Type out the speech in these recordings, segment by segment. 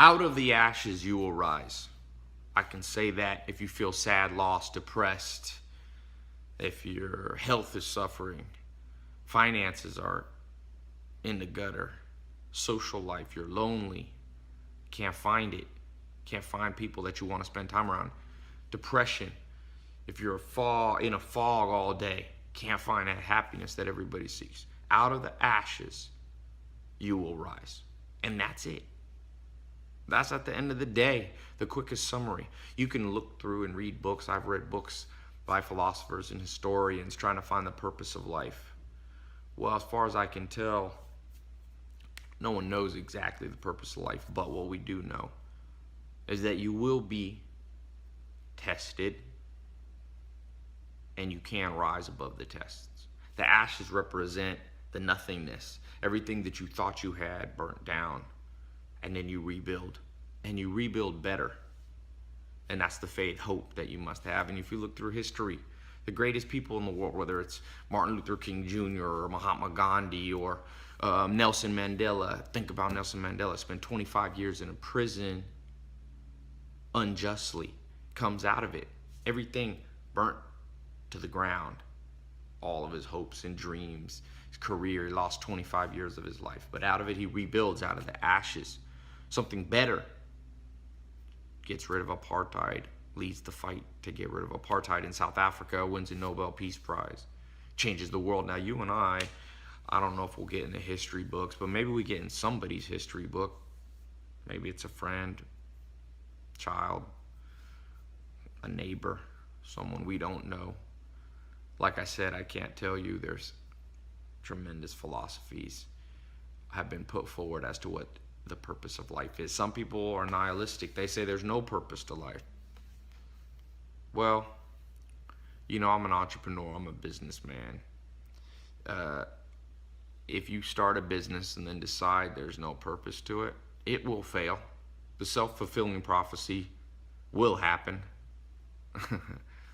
Out of the ashes you will rise. I can say that if you feel sad, lost, depressed, if your health is suffering, finances are in the gutter, social life, you're lonely, can't find it, can't find people that you want to spend time around, depression, if you're in a fog all day, can't find that happiness that everybody seeks. Out of the ashes, you will rise. And that's it. That's at the end of the day, the quickest summary. You can look through and read books. I've read books by philosophers and historians trying to find the purpose of life. Well, as far as I can tell, no one knows exactly the purpose of life, but what we do know is that you will be tested and you can rise above the tests. The ashes represent the nothingness, everything that you thought you had burnt down, and then you rebuild, and you rebuild better. And that's the faith, hope that you must have. And if you look through history, the greatest people in the world, whether it's Martin Luther King Jr. or Mahatma Gandhi or Nelson Mandela, think about Nelson Mandela, spent 25 years in a prison unjustly, comes out of it, everything burnt to the ground, all of his hopes and dreams, his career, he lost 25 years of his life, but out of it he rebuilds, out of the ashes, something better, gets rid of apartheid, leads the fight to get rid of apartheid in South Africa, wins a Nobel Peace Prize, changes the world. Now you and I don't know if we'll get in the history books, but maybe we get in somebody's history book. Maybe it's a friend, child, a neighbor, someone we don't know. Like I said, I can't tell you. There's tremendous philosophies have been put forward as to what the purpose of life is. Some people are nihilistic. They say there's no purpose to life. Well, I'm an entrepreneur. I'm a businessman. If you start a business and then decide there's no purpose to it, it will fail. The self-fulfilling prophecy will happen.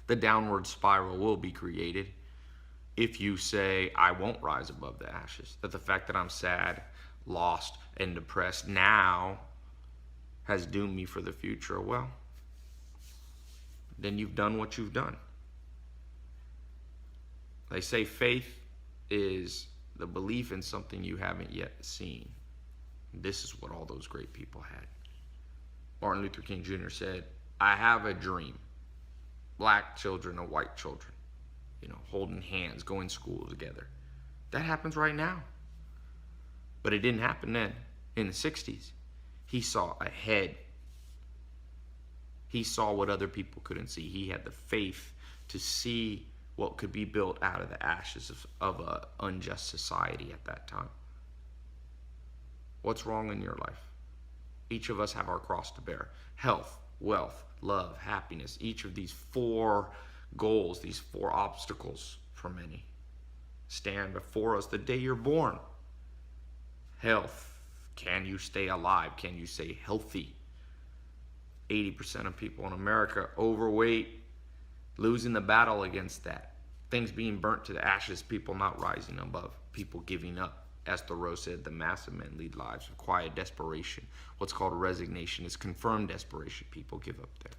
The downward spiral will be created if you say, I won't rise above the ashes. That the fact that I'm sad, lost, and depressed now has doomed me for the future. Well, then you've done what you've done. They say faith is the belief in something you haven't yet seen. This is what all those great people had. Martin Luther King Jr. said, I have a dream. Black children and white children, holding hands, going to school together. That happens right now. But it didn't happen then. In the 60s, he saw ahead. He saw what other people couldn't see. He had the faith to see what could be built out of the ashes of an unjust society at that time. What's wrong in your life? Each of us have our cross to bear. Health, wealth, love, happiness. Each of these 4 goals, these 4 obstacles for many, stand before us the day you're born. Health. Can you stay alive? Can you stay healthy? 80% of people in America overweight, losing the battle against that. Things being burnt to the ashes, people not rising above, people giving up. As Thoreau said, the mass of men lead lives of quiet desperation. What's called resignation is confirmed desperation. People give up there.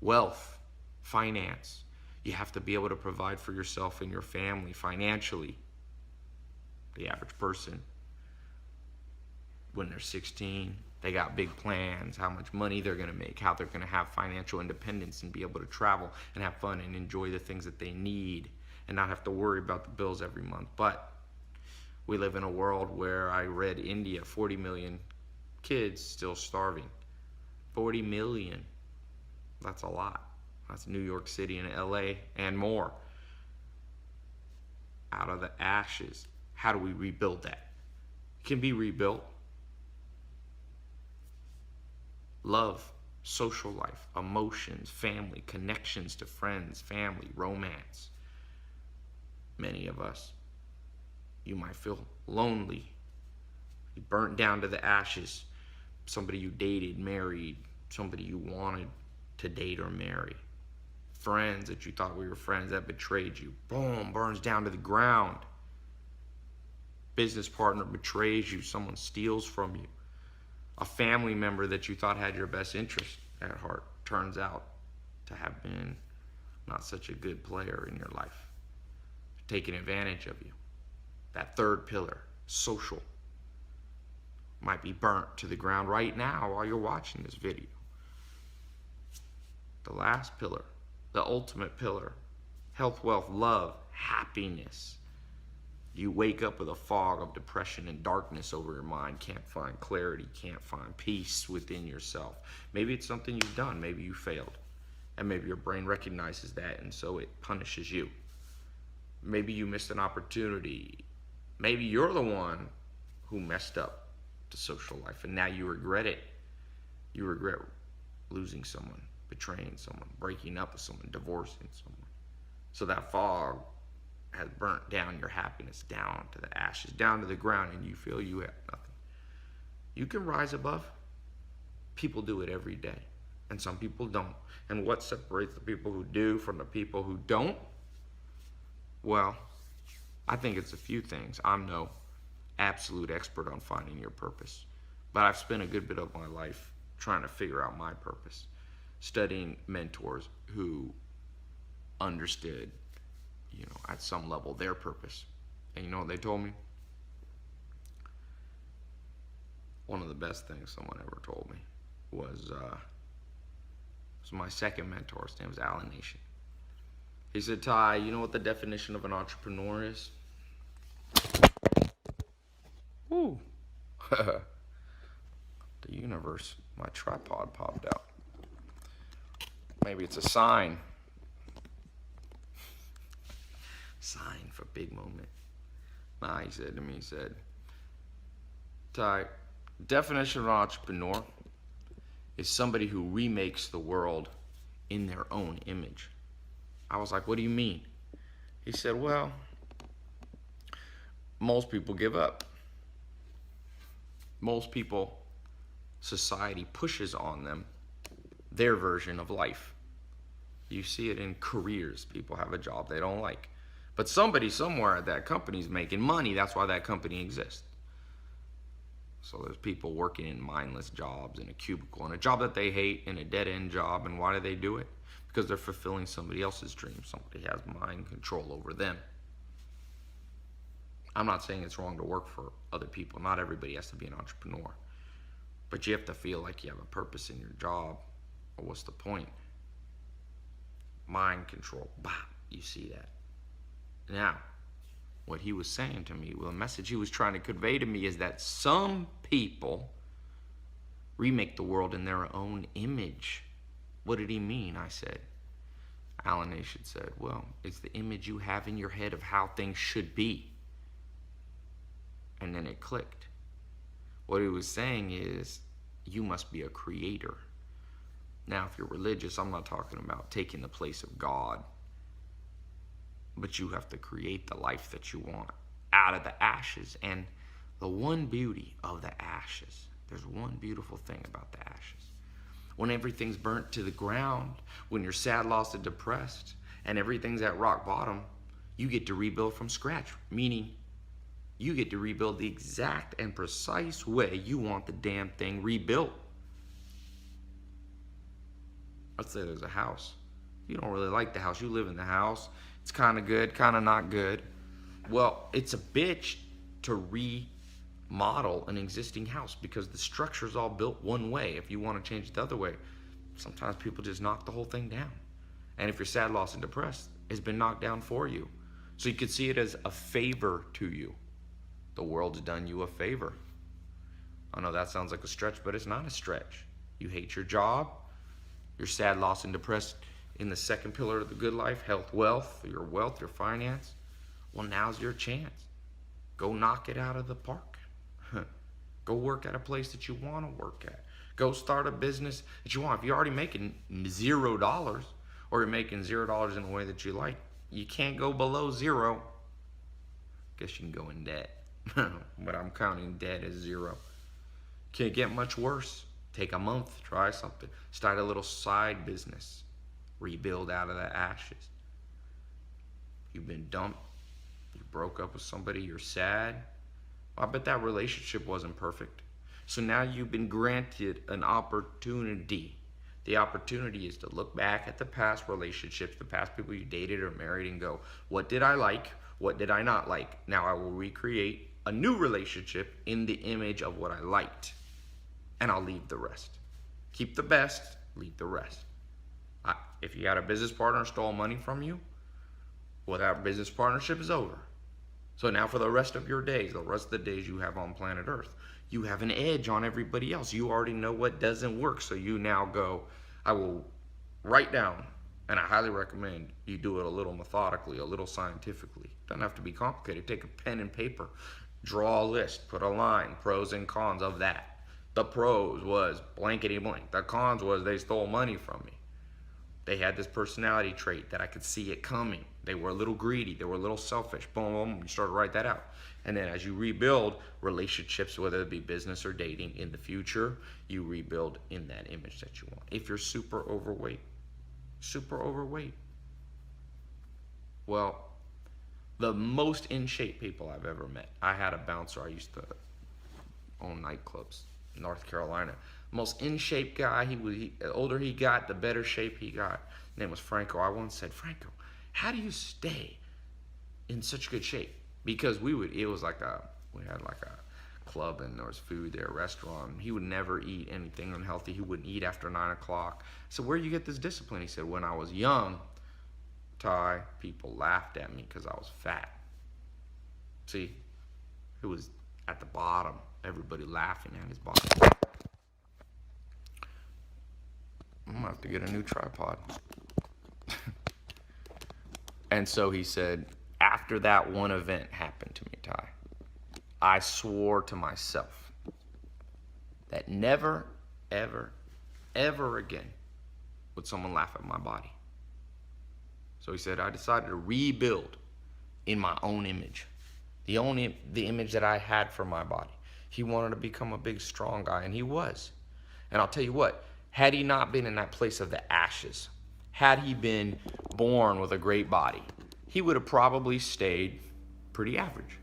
Wealth, finance. You have to be able to provide for yourself and your family financially. The average person, when they're 16, they got big plans, how much money they're going to make, how they're going to have financial independence and be able to travel and have fun and enjoy the things that they need and not have to worry about the bills every month. But we live in a world where I read India, 40 million kids still starving. 40 million. That's a lot. That's New York City and LA and more. Out of the ashes, how do we rebuild that? It can be rebuilt. Love, social life, emotions, family, connections to friends, family, romance. Many of us, you might feel lonely. You burnt down to the ashes. Somebody you dated, married, somebody you wanted to date or marry. Friends that you thought were your friends that betrayed you. Boom, burns down to the ground. Business partner betrays you. Someone steals from you. A family member that you thought had your best interest at heart turns out to have been not such a good player in your life, taking advantage of you. That third pillar, social, might be burnt to the ground right now while you're watching this video. The last pillar, the ultimate pillar, health, wealth, love, happiness. You wake up with a fog of depression and darkness over your mind, can't find clarity, can't find peace within yourself. Maybe it's something you've done, maybe you failed, and maybe your brain recognizes that and so it punishes you. Maybe you missed an opportunity. Maybe you're the one who messed up the social life and now you regret it. You regret losing someone, betraying someone, breaking up with someone, divorcing someone. So that fog has burnt down your happiness down to the ashes, down to the ground, and you feel you have nothing. You can rise above. People do it every day, and some people don't. And what separates the people who do from the people who don't? Well, I think it's a few things. I'm no absolute expert on finding your purpose, but I've spent a good bit of my life trying to figure out my purpose, studying mentors who understood, at some level their purpose. And you know what they told me? One of the best things someone ever told me was my second mentor. His name was Alan Nation. He said, Ty, you know what the definition of an entrepreneur is? Woo. The universe, my tripod popped out. Maybe it's a sign. Sign for big moment. Nah, he said to me, Ty, definition of an entrepreneur is somebody who remakes the world in their own image. I was like, what do you mean? He said, well, most people give up. Most people, society pushes on them their version of life. You see it in careers. People have a job they don't like. But somebody somewhere at that company is making money. That's why that company exists. So there's people working in mindless jobs, in a cubicle, in a job that they hate, in a dead-end job. And why do they do it? Because they're fulfilling somebody else's dream. Somebody has mind control over them. I'm not saying it's wrong to work for other people. Not everybody has to be an entrepreneur. But you have to feel like you have a purpose in your job. Or what's the point? Mind control. Bah, you see that. Now, what he was saying to me, well, the message he was trying to convey to me is that some people remake the world in their own image. What did he mean? I said. Alan Nation said, well, it's the image you have in your head of how things should be. And then it clicked. What he was saying is, you must be a creator. Now, if you're religious, I'm not talking about taking the place of God. But you have to create the life that you want out of the ashes. And the one beauty of the ashes, there's one beautiful thing about the ashes. When everything's burnt to the ground, when you're sad, lost, and depressed, and everything's at rock bottom, you get to rebuild from scratch. Meaning, you get to rebuild the exact and precise way you want the damn thing rebuilt. Let's say there's a house. You don't really like the house. You live in the house. It's kind of good, kind of not good. Well, it's a bitch to remodel an existing house because the structure's all built one way. If you want to change it the other way, sometimes people just knock the whole thing down. And if you're sad, lost, and depressed, it's been knocked down for you. So you could see it as a favor to you. The world's done you a favor. I know that sounds like a stretch, but it's not a stretch. You hate your job. You're sad, lost, and depressed in the second pillar of the good life, health, wealth, your finance. Well, now's your chance. Go knock it out of the park. Go work at a place that you want to work at. Go start a business that you want. If you're already making $0 or you're making $0 in a way that you like, you can't go below zero. Guess you can go in debt. But I'm counting debt as zero. Can't get much worse. Take a month, try something. Start a little side business. Rebuild out of the ashes. You've been dumped. You broke up with somebody. You're sad. I bet that relationship wasn't perfect. So now you've been granted an opportunity. The opportunity is to look back at the past relationships, the past people you dated or married, and go, what did I like? What did I not like? Now I will recreate a new relationship in the image of what I liked, and I'll leave the rest. Keep the best, leave the rest. If you had a business partner stole money from you, well, that business partnership is over. So now for the rest of your days, the rest of the days you have on planet Earth, you have an edge on everybody else. You already know what doesn't work. So you now go, I will write down, and I highly recommend you do it a little methodically, a little scientifically. Doesn't have to be complicated. Take a pen and paper, draw a list, put a line, pros and cons of that. The pros was blankety blank. The cons was they stole money from me. They had this personality trait that I could see it coming. They were a little greedy. They were a little selfish. Boom, boom. You start to write that out. And then as you rebuild relationships, whether it be business or dating in the future, you rebuild in that image that you want. If you're super overweight, well, the most in shape people I've ever met. I had a bouncer. I used to own nightclubs in North Carolina. Most in shape guy. The older he got, the better shape he got. His name was Franco. I once said, Franco, how do you stay in such good shape? Because we had like a club and there was food there, a restaurant. He would never eat anything unhealthy. He wouldn't eat after 9 o'clock. So where do you get this discipline? He said, when I was young, Ty, people laughed at me because I was fat. See, it was at the bottom. Everybody laughing at his bottom. I'm gonna have to get a new tripod. And so he said, after that one event happened to me, Ty, I swore to myself that never, ever, ever again would someone laugh at my body. So he said, I decided to rebuild in my own image, the image that I had for my body. He wanted to become a big, strong guy, and he was. And I'll tell you what, had he not been in that place of the ashes, had he been born with a great body, he would have probably stayed pretty average.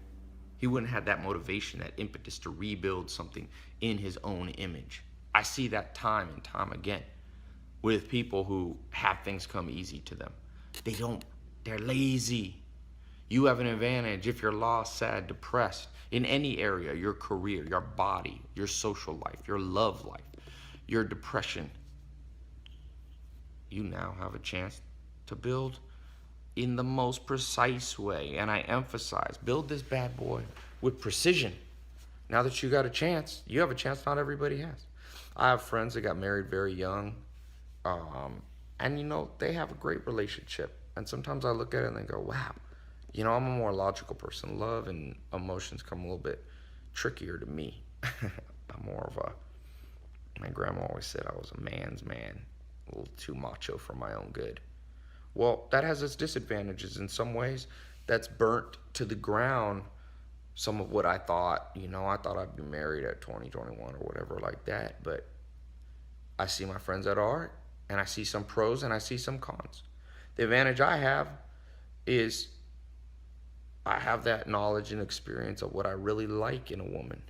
He wouldn't have that motivation, that impetus to rebuild something in his own image. I see that time and time again with people who have things come easy to them. They're lazy. You have an advantage if you're lost, sad, depressed in any area, your career, your body, your social life, your love life, your depression. You now have a chance to build in the most precise way. And I emphasize, build this bad boy with precision. Now that you got a chance, you have a chance not everybody has. I have friends that got married very young. And they have a great relationship. And sometimes I look at it and I go, wow, I'm a more logical person. Love and emotions come a little bit trickier to me. I'm more of my grandma always said I was a man's man, a little too macho for my own good. Well, that has its disadvantages in some ways. That's burnt to the ground some of what I thought. I thought I'd be married at 20, 21 or whatever like that. But I see my friends that are, and I see some pros and I see some cons. The advantage I have is I have that knowledge and experience of what I really like in a woman.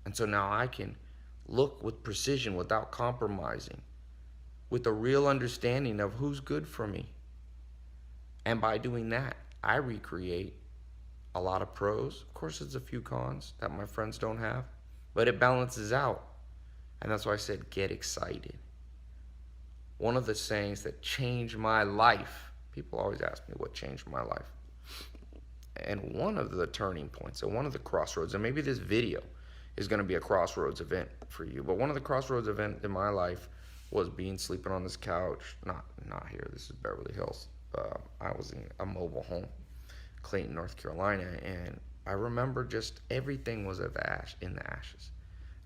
And so now I can look with precision without compromising, with a real understanding of who's good for me. And by doing that, I recreate a lot of pros. Of course, there's a few cons that my friends don't have, but it balances out. And that's why I said, get excited. One of the sayings that changed my life, people always ask me what changed my life. And one of the turning points, and one of the crossroads, and maybe this video is going to be a crossroads event for you, but one of the crossroads events in my life was sleeping on this couch. Not here, this is Beverly Hills. I was in a mobile home, Clayton, North Carolina, and I remember just everything was in the ashes.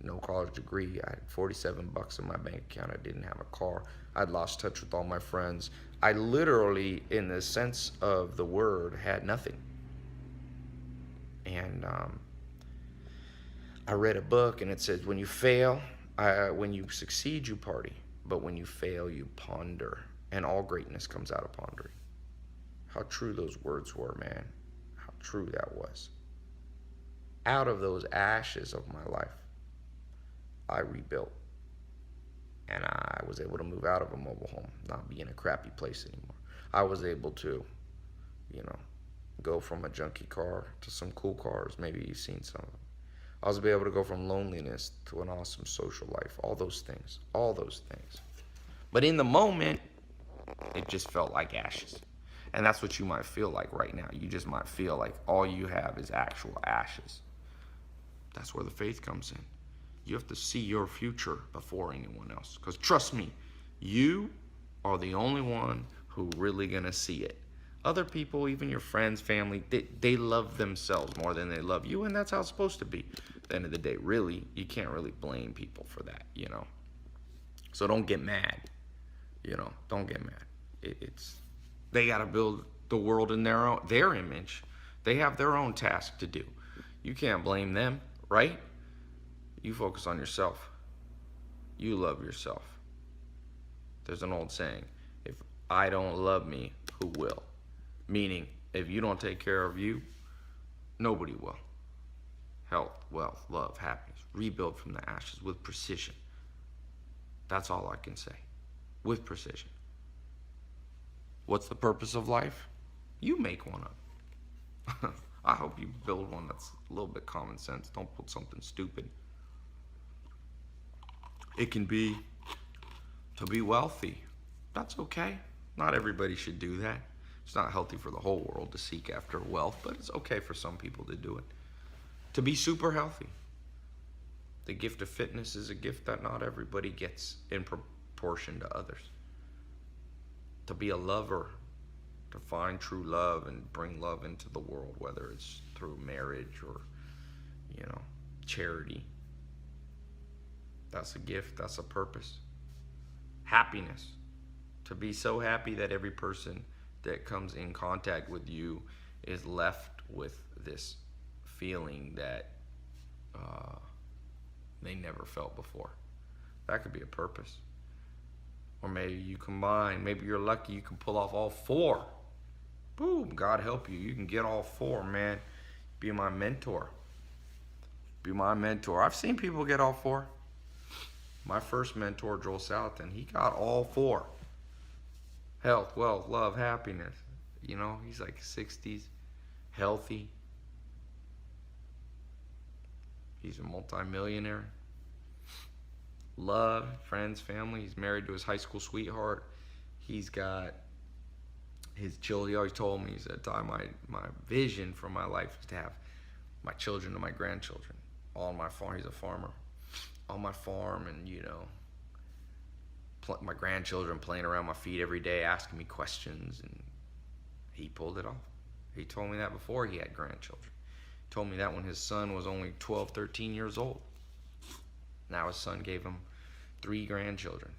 No college degree. I had $47 in my bank account. I didn't have a car. I'd lost touch with all my friends. I literally, in the sense of the word, had nothing. And I read a book, and it says, when you succeed, you party. But when you fail, you ponder. And all greatness comes out of pondering. How true those words were, man. How true that was. Out of those ashes of my life, I rebuilt. And I was able to move out of a mobile home, not be in a crappy place anymore. I was able to, you know, go from a junky car to some cool cars. Maybe you've seen some of them. I was able to go from loneliness to an awesome social life. All those things. All those things. But in the moment, it just felt like ashes. And that's what you might feel like right now. You just might feel like all you have is actual ashes. That's where the faith comes in. You have to see your future before anyone else. Because trust me, you are the only one who really gonna see it. Other people, even your friends, family, they love themselves more than they love you, and that's how it's supposed to be. At the end of the day, really, you can't really blame people for that, you know. So don't get mad, you know. Don't get mad. It's they gotta build the world in their image. They have their own task to do. You can't blame them, right? You focus on yourself. You love yourself. There's an old saying, if I don't love me, who will? Meaning, if you don't take care of you, nobody will. Health, wealth, love, happiness. Rebuild from the ashes with precision. That's all I can say. With precision. What's the purpose of life? You make one up. I hope you build one that's a little bit common sense. Don't put something stupid. It can be to be wealthy. That's okay. Not everybody should do that. It's not healthy for the whole world to seek after wealth, but it's okay for some people to do it. To be super healthy. The gift of fitness is a gift that not everybody gets in proportion to others. To be a lover, to find true love and bring love into the world, whether it's through marriage or, you know, charity. That's a gift, that's a purpose. Happiness. To be so happy that every person that comes in contact with you is left with this feeling that they never felt before. That could be a purpose. Or maybe you combine, maybe you're lucky you can pull off all four. Boom, God help you. You can get all four, man. Be my mentor. Be my mentor. I've seen people get all four. My first mentor, Joel Salatin, he got all four. Health, wealth, love, happiness. You know, he's like 60s, healthy. He's a multimillionaire. Love, friends, family. He's married to his high school sweetheart. He's got his children. He always told me, he said, my vision for my life is to have my children and my grandchildren all on my farm. He's a farmer. On my farm, and, you know, my grandchildren playing around my feet every day, asking me questions, and he pulled it off. He told me that before he had grandchildren. He told me that when his son was only 12, 13 years old. Now his son gave him 3 grandchildren.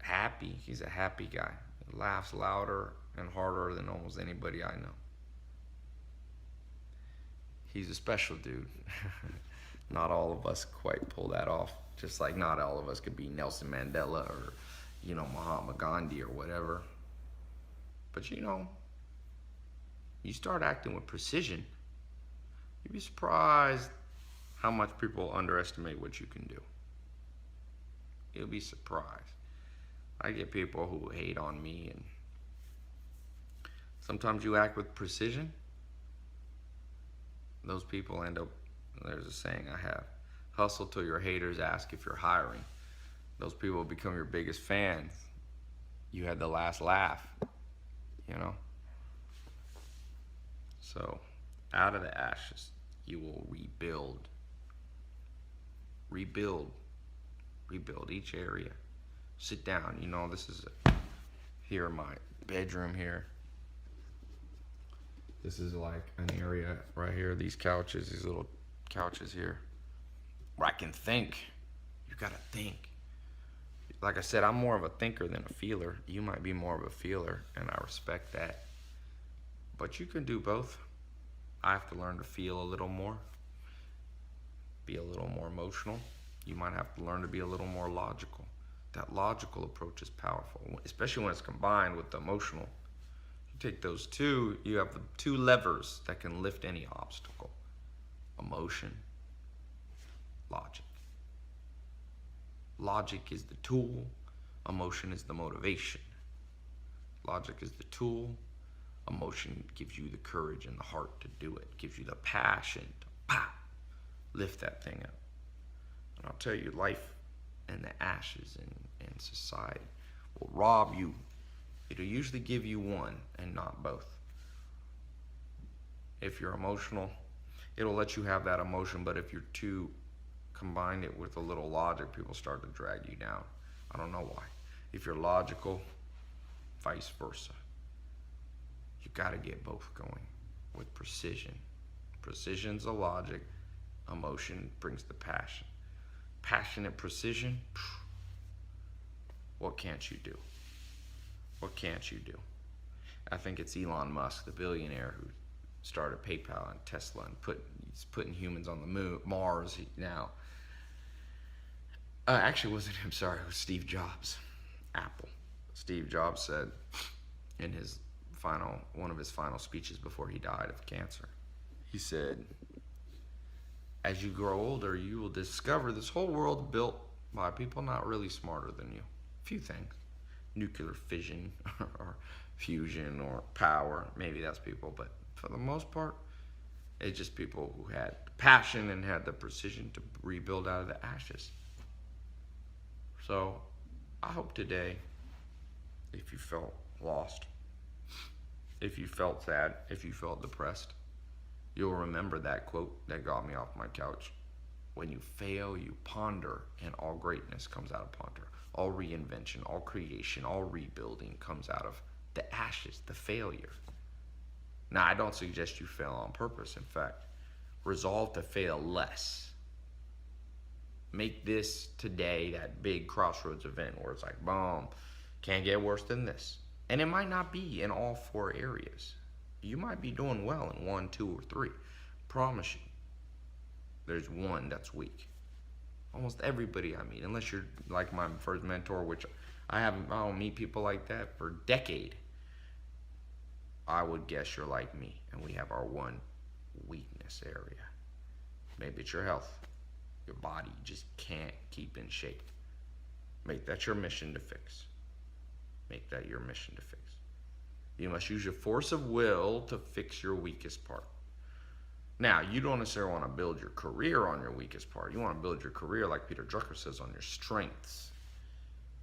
Happy. He's a happy guy. He laughs louder and harder than almost anybody I know. He's a special dude. Not all of us quite pull that off. Just like not all of us could be Nelson Mandela or, you know, Mahatma Gandhi or whatever. But, you know, you start acting with precision, you'd be surprised how much people underestimate what you can do. You'll be surprised. I get people who hate on me, and sometimes you act with precision. Those people end up, there's a saying I have, hustle till your haters ask if you're hiring. Those people become your biggest fans. You had the last laugh, you know? So, out of the ashes, you will rebuild. Rebuild each area. Sit down, you know, this is here in my bedroom here. This is like an area right here, these couches, these little couches here, where I can think. You gotta think. Like I said, I'm more of a thinker than a feeler. You might be more of a feeler, and I respect that. But you can do both. I have to learn to feel a little more, be a little more emotional. You might have to learn to be a little more logical. That logical approach is powerful, especially when it's combined with the emotional. You take those two, you have the 2 levers that can lift any obstacle. Emotion, logic. Logic is the tool, emotion is the motivation. Logic is the tool, emotion gives you the courage and the heart to do it, gives you the passion to lift that thing up. And I'll tell you, life and the ashes in society will rob you. It'll usually give you one and not both. If you're emotional, it'll let you have that emotion, but if you're too combined it with a little logic, people start to drag you down. I don't know why. If you're logical, vice versa. You got to get both going with precision. Precision's the logic, emotion brings the passion. Passionate precision, what can't you do? What can't you do? I think it's Elon Musk, the billionaire who started PayPal and Tesla and he's putting humans on the moon, Mars now. Actually, it wasn't him, sorry, it was Steve Jobs, Apple. Steve Jobs said in one of his final speeches before he died of cancer, he said, as you grow older, you will discover this whole world built by people not really smarter than you. A few things. Nuclear fission or fusion or power. Maybe that's people, but for the most part, it's just people who had passion and had the precision to rebuild out of the ashes. So I hope today, if you felt lost, if you felt sad, if you felt depressed, you'll remember that quote that got me off my couch. When you fail, you ponder, and all greatness comes out of ponder. All reinvention, all creation, all rebuilding comes out of the ashes, the failure. Now, I don't suggest you fail on purpose. In fact, resolve to fail less. Make this today that big crossroads event where it's like, boom, can't get worse than this. And it might not be in all 4 areas. You might be doing well in 1, 2, or 3. Promise you. There's one that's weak. Almost everybody I meet, unless you're like my first mentor, which I don't meet people like that for a decade. I would guess you're like me, and we have our one weakness area. Maybe it's your health. Your body just can't keep in shape. Make that your mission to fix. Make that your mission to fix. You must use your force of will to fix your weakest part. Now, you don't necessarily want to build your career on your weakest part. You want to build your career, like Peter Drucker says, on your strengths.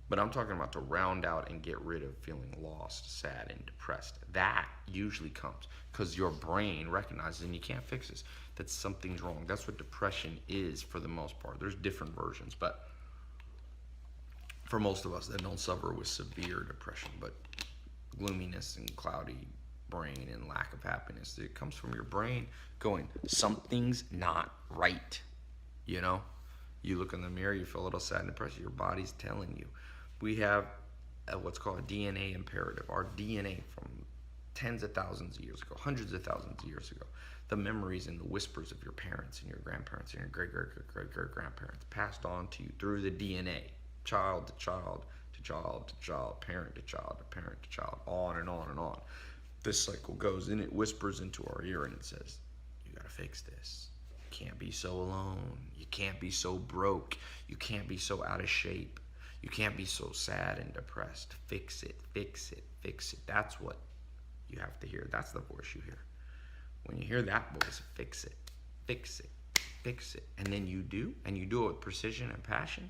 But I'm talking about to round out and get rid of feeling lost, sad, and depressed. That usually comes because your brain recognizes, and you can't fix this, that something's wrong. That's what depression is for the most part. There's different versions, but for most of us that don't suffer with severe depression, but gloominess and cloudy brain and lack of happiness, it comes from your brain going, something's not right. You know, you look in the mirror, you feel a little sad and depressed, your body's telling you. We have what's called a DNA imperative. Our DNA from tens of thousands of years ago, hundreds of thousands of years ago, the memories and the whispers of your parents and your grandparents and your great-great-great-great-grandparents passed on to you through the DNA, child to child to child to child, parent to child to parent to child, on and on and on. This cycle goes, and it whispers into our ear, and it says, you gotta fix this. You can't be so alone. You can't be so broke. You can't be so out of shape. You can't be so sad and depressed. Fix it, fix it, fix it. That's what you have to hear. That's the voice you hear. When you hear that voice, fix it, fix it, fix it. And then you do, and you do it with precision and passion.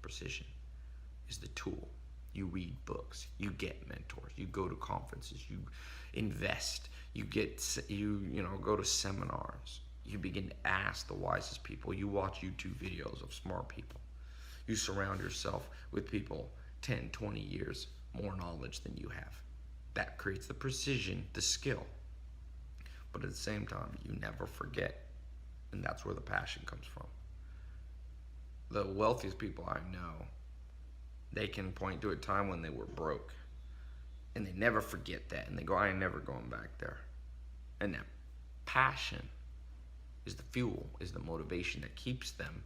Precision is the tool. You read books, you get mentors, you go to conferences, you invest, you go to seminars, you begin to ask the wisest people, you watch YouTube videos of smart people. You surround yourself with people 10, 20 years more knowledge than you have. That creates the precision, the skill. But at the same time, you never forget. And that's where the passion comes from. The wealthiest people I know, they can point to a time when they were broke. And they never forget that. And they go, I ain't never going back there. And that passion is the fuel, is the motivation that keeps them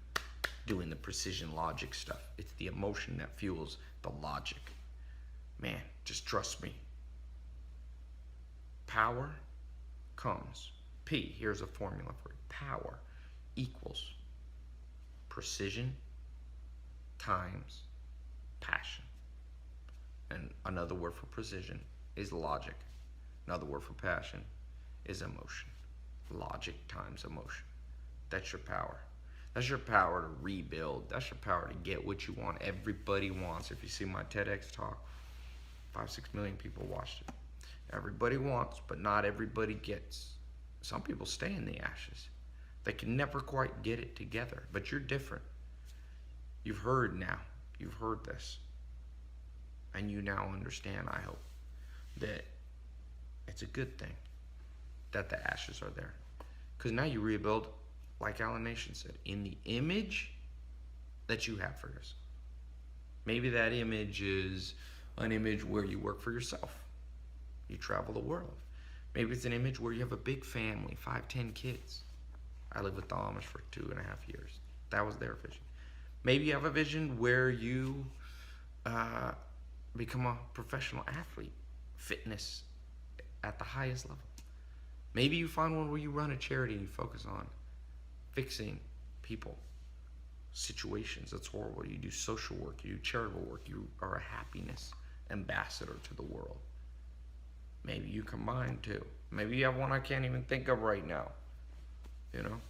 doing the precision logic stuff. It's the emotion that fuels the logic. Man, just trust me. Power comes. P, here's a formula for it. Power equals precision times passion. And another word for precision is logic. Another word for passion is emotion. Logic times emotion. That's your power. That's your power to rebuild. That's your power to get what you want. Everybody wants. If you see my TEDx talk, 5-6 million people watched it. Everybody wants, but not everybody gets. Some people stay in the ashes. They can never quite get it together, but you're different. You've heard now. You've heard this. And you now understand, I hope, that it's a good thing that the ashes are there. Because now you rebuild, like Alan Nation said, in the image that you have for yourself. Maybe that image is an image where you work for yourself. You travel the world. Maybe it's an image where you have a big family, 5, 10 kids. I lived with the Amish for 2.5 years. That was their vision. Maybe you have a vision where you become a professional athlete, fitness at the highest level. Maybe you find one where you run a charity and you focus on fixing people, situations that's horrible. You do social work, you do charitable work, you are a happiness ambassador to the world. Maybe you combine two. Maybe you have one I can't even think of right now. You know?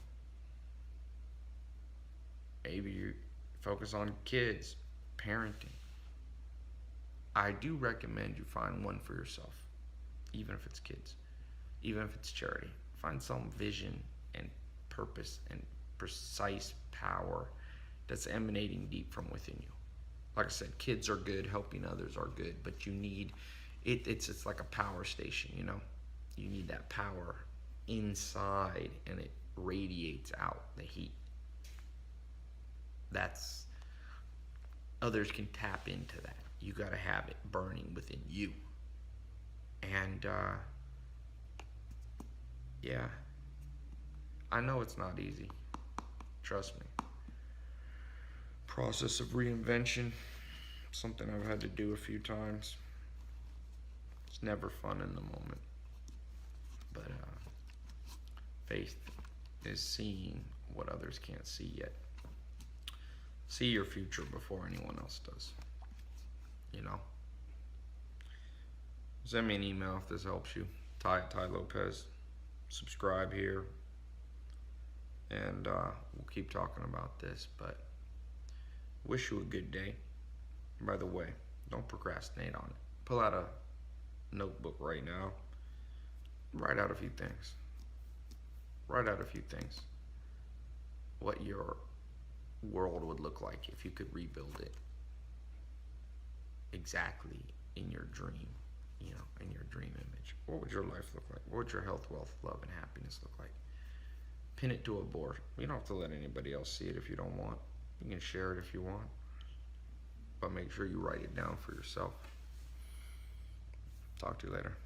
Maybe you focus on kids, parenting. I do recommend you find one for yourself, even if it's kids, even if it's charity. Find some vision and purpose and precise power that's emanating deep from within you. Like I said, kids are good, helping others are good, but you need it's like a power station, you know? You need that power inside and it radiates out the heat. That's others can tap into that. You got to have it burning within you. And yeah, I know it's not easy. Trust me. Process of reinvention, something I've had to do a few times. It's never fun in the moment. But faith is seeing what others can't see yet. See your future before anyone else does. You know? Send me an email if this helps you. Ty Lopez. Subscribe here. And we'll keep talking about this. But wish you a good day. By the way, don't procrastinate on it. Pull out a notebook right now. Write out a few things. Write out a few things. What your world would look like if you could rebuild it exactly in your dream, you know, in your dream image. What would your life look like? What would your health, wealth, love, and happiness look like? Pin it to a board. You don't have to let anybody else see it if you don't want. You can share it if you want, but make sure you write it down for yourself. Talk to you later.